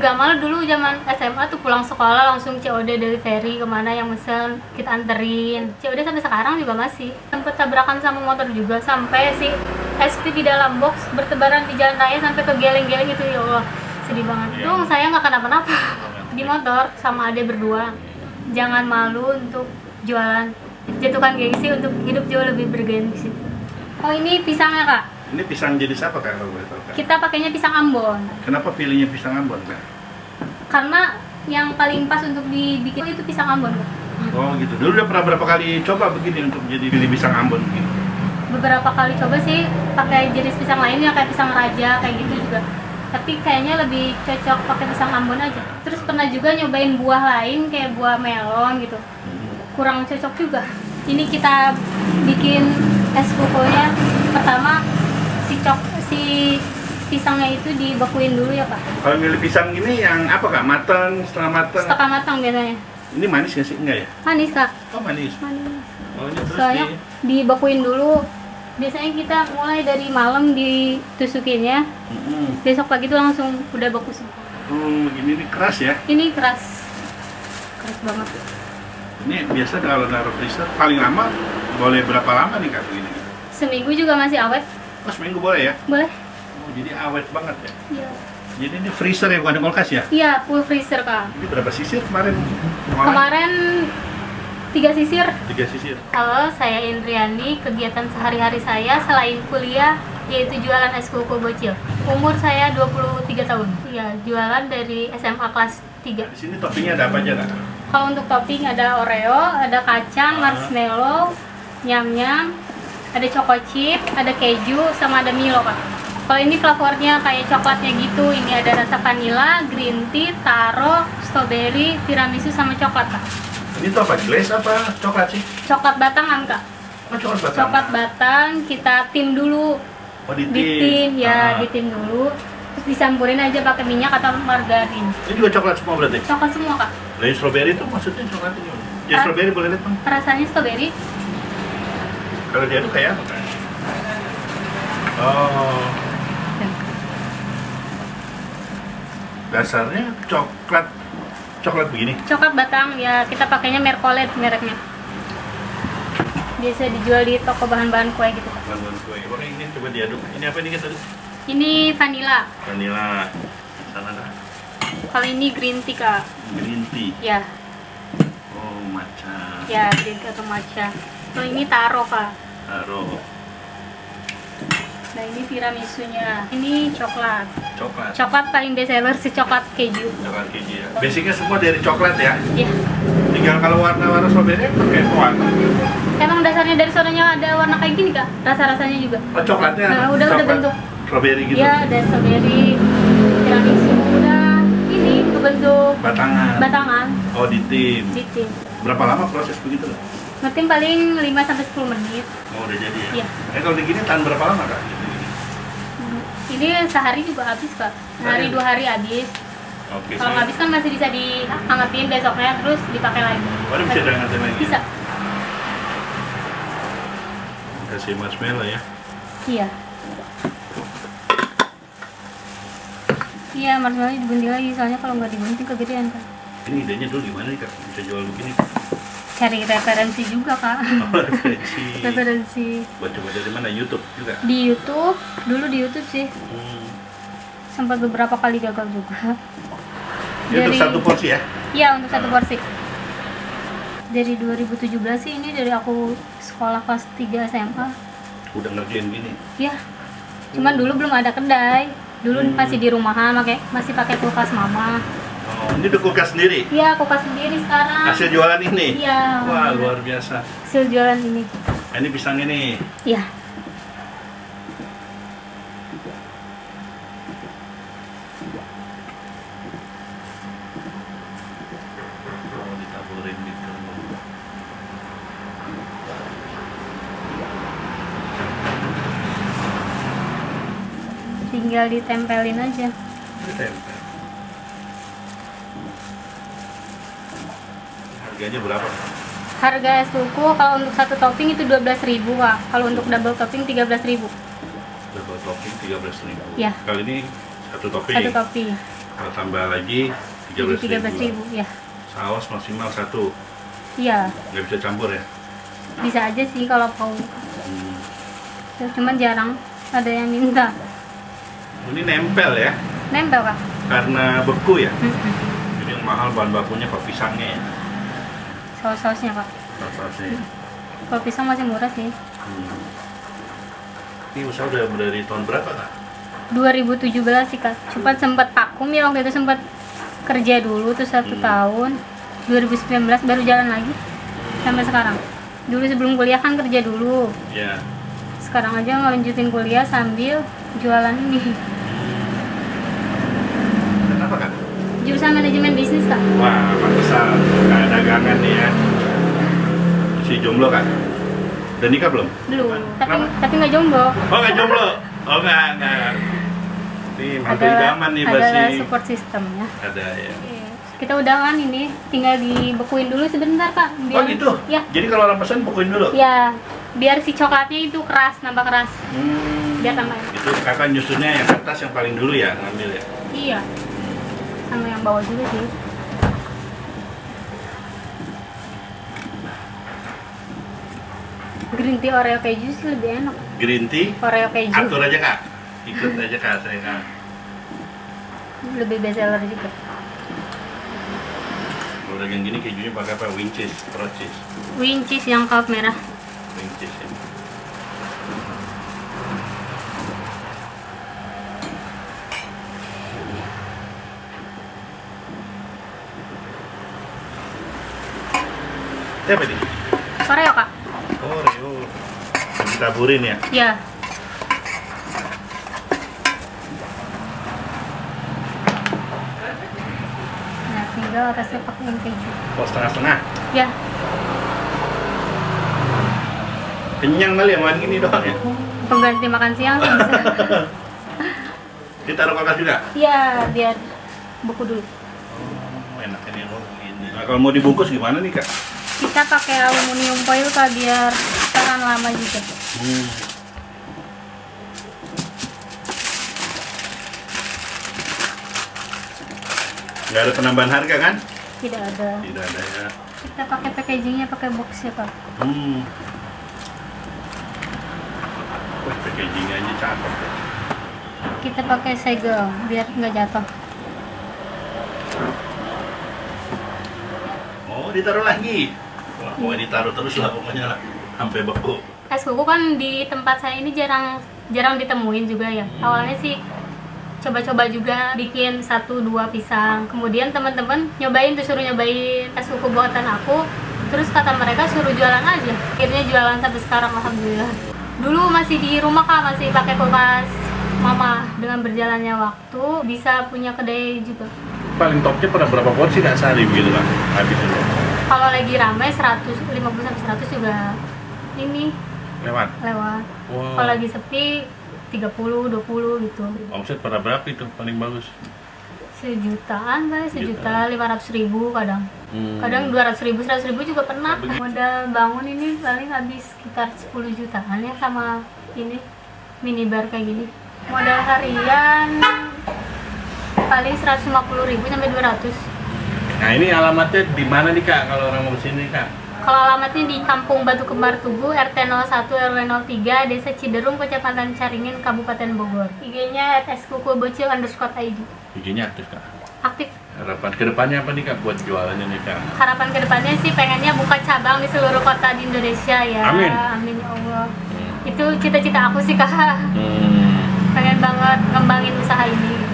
Gak malu dulu zaman SMA tuh pulang sekolah langsung COD delivery kemana yang mesen kita anterin. COD sampai sekarang juga masih. Sempat tabrakan sama motor juga sampai si SP di dalam box bertebaran di jalan raya sampai ke geleng-geleng itu, ya Allah sedih banget. Tuh saya nggak kenapa-napa di motor sama ade berdua. Jangan malu untuk jualan, jatuhkan gengsi untuk hidup jauh lebih bergengsi. Oh ini pisangnya kak? Ini pisang jenis apa kak kalau boleh tahu kak? Kita pakainya pisang Ambon. Kenapa pilihnya pisang Ambon kak? Karena yang paling pas untuk dibikin itu pisang Ambon kak. Oh gitu. Dulu udah pernah berapa kali coba begini untuk jadi pilih pisang Ambon begini? Beberapa kali coba sih pakai jenis pisang lainnya kayak pisang raja kayak gitu juga. Tapi kayaknya lebih cocok pakai pisang Ambon aja. Terus pernah juga nyobain buah lain kayak buah melon gitu. Kurang cocok juga. Ini kita bikin es kukunya. Pertama si pisangnya itu dibekuin dulu ya Pak. Kalau milih pisang gini yang apa kak? Matang, setengah matang? Setengah matang biasanya. Ini manis nggak sih? Enggak ya? Manis Kak. Oh manis. Manis. Oh ini terus Soalnya dibekuin dulu. Biasanya kita mulai dari malam ditusukinnya. Besok pagi itu langsung udah beku semua. Begini ini keras ya? Ini keras banget. Ini biasa kalau naruh freezer paling lama boleh berapa lama nih kak begini? Seminggu juga masih awet. Oh seminggu boleh ya? Boleh? Oh jadi awet banget ya? Iya. Jadi ini freezer ya, bukan kulkas ya? Iya, full freezer Kak. Ini berapa sisir kemarin? Kemarin 3 sisir. 3 sisir. Halo, saya Indriani. Kegiatan sehari-hari saya selain kuliah yaitu jualan es kuku bocil. Umur saya 23 tahun. Iya, jualan dari SMA kelas 3. Di sini toppingnya ada apa aja kak? Kalau untuk topping ada Oreo, ada kacang, marshmallow, nyam-nyam, ada choco chip, ada keju, sama ada Milo Kak. Kalau ini flavornya kayak coklatnya gitu. Ini ada rasa vanilla, green tea, taro, strawberry, tiramisu, sama coklat Kak. Ini tuh apa? Glaze apa coklat sih? Coklat batangan Kak. Oh coklat batang. Coklat batang kita tim dulu. Oh Ditim ya, ditim dulu. Terus disampurin aja pakai minyak atau margarin. Ini juga coklat semua berarti? Coklat semua Kak. Lain strawberry itu maksudnya coklat ini? Ya strawberry boleh lihat bang? Rasanya strawberry. Kalau dia tuh kayak apa kan? Oh. Dasarnya coklat begini. Coklat batang ya, kita pakainya Mercolet mereknya. Biasa dijual di toko bahan-bahan kue gitu Kak. Bahan kue. Oke ini coba diaduk. Ini apa ini kita tadi? Ini vanilla. Vanilla. Sana dah. Kalau ini green tea Kak. Green tea. Ya, Oh matcha. ya green tea atau matcha. Kalau ini taro Kak. Taro. Nah ini tiramisunya. Ini coklat. Coklat. Coklat paling best seller si coklat keju. Coklat keju ya. Basicnya semua dari coklat ya. Ya. Tinggal kalau warna-warna strawberry pakai warna. Emang dasarnya dari sononya ada warna kayak gini Kak. Rasa-rasanya juga. Oh coklatnya. Nah, udah coklat bentuk. strawberry gitu. Iya, ada strawberry, tiramisu, udah ini kebentuk batangan. Oh ditim. Ditim. Berapa lama proses begitu? Ngetim paling 5-10 menit. Oh udah jadi ya? Iya. Kalau begini tahan berapa lama kak? Ini sehari juga habis Kak. Sehari 2 hari habis. Oke. Kalau nggak habis kan masih bisa dihangatin besoknya terus dipakai lagi. Baru bisa dihangatin lagi? Bisa. Kasih marshmallow ya? Iya. Iya, marshmallow dibunting lagi soalnya kalau nggak dibunting kegedean Kak. Ini idenya dulu gimana nih kak? Bisa jual begini? Cari referensi juga Kak. Oh, referensi. Referensi. Baca dari mana? YouTube juga? Di YouTube, dulu di YouTube sih. Sempat beberapa kali gagal juga. Ini untuk satu porsi ya? Iya, untuk satu porsi. Dari 2017 sih ini dari aku sekolah kelas 3 SMA. Udah ngerjain gini? Ya, cuman dulu belum ada kedai. Dulu masih di rumahan, masih pakai kulkas mama. Oh, ini udah kulkas sendiri? Iya, kulkas sendiri sekarang. Hasil jualan ini? Iya. Wah, luar biasa. Hasil jualan ini. Nah, ini pisang ini? Iya. Oh, ditaburin gitu. Tinggal ditempelin aja. Ditempel. Harganya berapa? Harga es kuku kalau untuk satu topping itu 12.000 Kak. Kalau untuk double topping 13.000. Double topping 13.000. Ya. Kali ini satu topping. Satu topping. Kalau tambah lagi Jadi 13.000. 13.000 ya. Saus maksimal 1. Iya, Nggak bisa campur ya? bisa aja sih kalau mau. Cuman jarang ada yang minta. Ini nempel ya, Nempel Kak. karena beku ya. Mm-mm. Jadi yang mahal bahan bakunya kok pisangnya ya. Saus-sausnya Kak. Sausnya. Kalau pisang masih murah sih. Ini usaha udah dari tahun berapa Kak? 2017 sih Kak. Cuma sempat vakum ya waktu itu, sempat kerja dulu tuh 1 tahun. 2019 baru jalan lagi sampai sekarang. Dulu sebelum kuliah kan kerja dulu. Ya. Sekarang aja ngelanjutin kuliah sambil jualan ini. Kenapa Kak? Jurusan manajemen bisnis Kak. Wah, pantesan kayak dagangan nih ya. Si jomblo Kak? Udah nikah belum? Belum. Kenapa? Tapi nggak jomblo. Oh nggak jomblo? Oh nggak. Ini mantu idaman nih Ada masih. support systemnya. Ada ya. Iya. Kita udah kan ini, tinggal dibekuin dulu sebentar Kak. Oh gitu? Ya. Jadi kalau orang pesan bukuin dulu? Ya, biar si coklatnya itu keras, nambah keras. Biar tambah. Itu kakak nyusunnya yang atas yang paling dulu ya ngambil ya? Iya. Sama yang bawah juga sih. Green tea Oreo keju sih lebih enak. Green tea? Oreo keju. Atur aja Kak. Ikut aja Kak saya Kak. Lebih best seller juga. Kalau daging gini kejunya pakai apa? Wing cheese, pro cheese. Wing cheese yang kalp merah. Wing cheese ya. Ini apa nih? Oreo Kak. Oreo. Ditaburin ya? Ya. Nah, tinggal atasnya pakai yang keju. Oh setengah-setengah? Ya. Kenyang kali ya makan gini doang ya? Pengganti makan siang sih bisa. Ditaruh kulkas juga? Iya, biar beku dulu. Oh enak ini loh gini. Nah kalau mau dibungkus gimana nih Kak? Kita pakai aluminium foil Kak, biar tahan lama juga. Nggak ada penambahan harga kan? Tidak ada. Tidak ada ya. Kita pakai packagingnya pakai box ya Kak. Wah packagingnya aja cakep ya. Kita pakai segel biar nggak jatuh. Oh ditaruh lagi. Wah, pokoknya ditaruh terus lah pokoknya lah. Sampai beku. Es kuku kan di tempat saya ini jarang ditemuin juga ya. Awalnya sih coba-coba juga bikin 1-2 pisang. Kemudian teman-teman nyobain tuh, suruh nyobain es kuku buatan aku. Terus kata mereka suruh jualan aja. Akhirnya jualan sampai sekarang alhamdulillah. Dulu masih di rumah Kak, masih pakai kulkas mama. Dengan berjalannya waktu bisa punya kedai juga. Paling topnya pada berapa porsi Kak sehari begitu Kak? Habis itu. Kalau lagi ramai 150 sampai 100 juga ini Lewat. lewat. Wow. Kalau lagi sepi 30, 20 gitu. Omset pada berapa itu paling bagus? Sejutaan Pak, 1.500.000 kadang. Kadang 200.000, 100.000 juga pernah. Modal bangun ini paling habis sekitar 10 jutaan ya, sama ini minibar kayak gini. Modal harian paling 150.000 sampai 200. Nah ini alamatnya di mana nih Kak kalau orang mau kesini Kak? Kalau alamatnya di Kampung Batu Kembar Tugu, RT 01 RW 03, Desa Ciderung, Kecamatan Caringin, Kabupaten Bogor. IG-nya @skukubocil_id. IG-nya aktif Kak? Aktif. Harapan kedepannya apa nih Kak buat jualannya nih Kak? Harapan kedepannya sih pengennya buka cabang di seluruh kota di Indonesia ya. Amin. Amin ya Allah. Itu cita-cita aku sih Kak. Pengen banget ngembangin usaha ini.